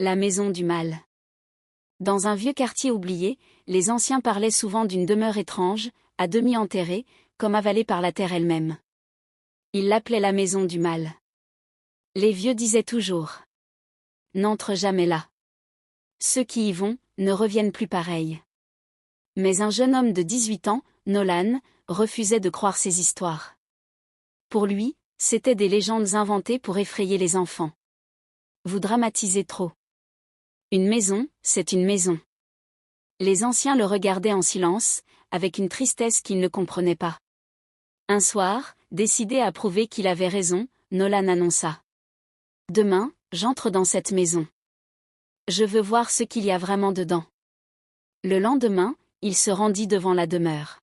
La maison du mal. Dans un vieux quartier oublié, les anciens parlaient souvent d'une demeure étrange, à demi enterrée, comme avalée par la terre elle-même. Ils l'appelaient la maison du mal. Les vieux disaient toujours: n'entre jamais là. Ceux qui y vont, ne reviennent plus pareils. Mais un jeune homme de 18 ans, Nolan, refusait de croire ces histoires. Pour lui, c'étaient des légendes inventées pour effrayer les enfants. Vous dramatisez trop. Une maison, c'est une maison. Les anciens le regardaient en silence, avec une tristesse qu'ils ne comprenaient pas. Un soir, décidé à prouver qu'il avait raison, Nolan annonça: demain, j'entre dans cette maison. Je veux voir ce qu'il y a vraiment dedans. Le lendemain, il se rendit devant la demeure.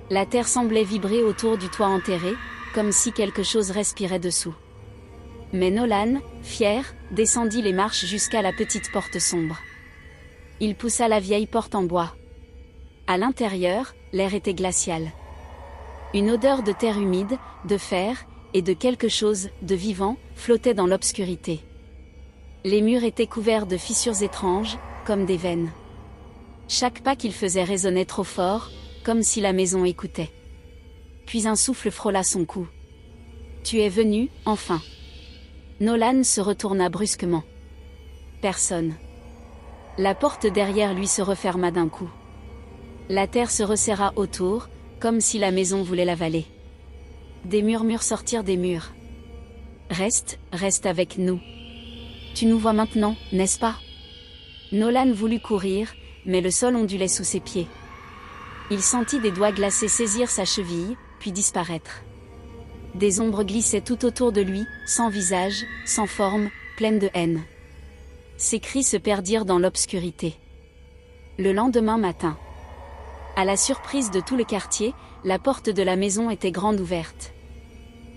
La terre semblait vibrer autour du toit enterré, comme si quelque chose respirait dessous. Mais Nolan, fier, descendit les marches jusqu'à la petite porte sombre. Il poussa la vieille porte en bois. À l'intérieur, l'air était glacial. Une odeur de terre humide, de fer, et de quelque chose de vivant flottait dans l'obscurité. Les murs étaient couverts de fissures étranges, comme des veines. Chaque pas qu'il faisait résonnait trop fort, comme si la maison écoutait. Puis un souffle frôla son cou. Tu es venu, enfin. Nolan se retourna brusquement. Personne. La porte derrière lui se referma d'un coup. La terre se resserra autour, comme si la maison voulait l'avaler. Des murmures sortirent des murs. Reste avec nous. Tu nous vois maintenant, n'est-ce pas? Nolan voulut courir, mais le sol ondulait sous ses pieds. Il sentit des doigts glacés saisir sa cheville, puis disparaître. Des ombres glissaient tout autour de lui, sans visage, sans forme, pleines de haine. Ses cris se perdirent dans l'obscurité. Le lendemain matin, à la surprise de tout le quartier, la porte de la maison était grande ouverte.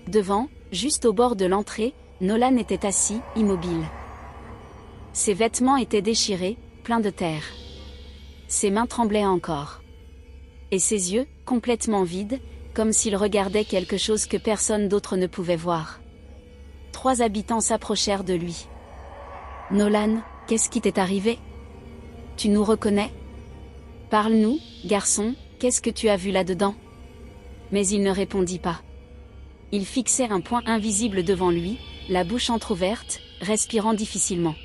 Devant, juste au bord de l'entrée, Nolan était assis, immobile. Ses vêtements étaient déchirés, pleins de terre. Ses mains tremblaient encore. Et ses yeux, complètement vides, comme s'il regardait quelque chose que personne d'autre ne pouvait voir. 3 habitants s'approchèrent de lui. Nolan, qu'est-ce qui t'est arrivé? Tu nous reconnais? Parle-nous, garçon, qu'est-ce que tu as vu là-dedans? Mais il ne répondit pas. Il fixait un point invisible devant lui, la bouche entr'ouverte, respirant difficilement.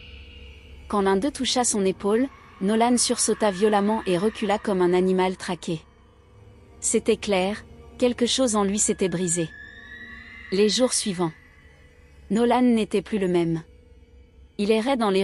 Quand l'un d'eux toucha son épaule, Nolan sursauta violemment et recula comme un animal traqué. C'était clair, quelque chose en lui s'était brisé. Les jours suivants, Nolan n'était plus le même. Il errait dans les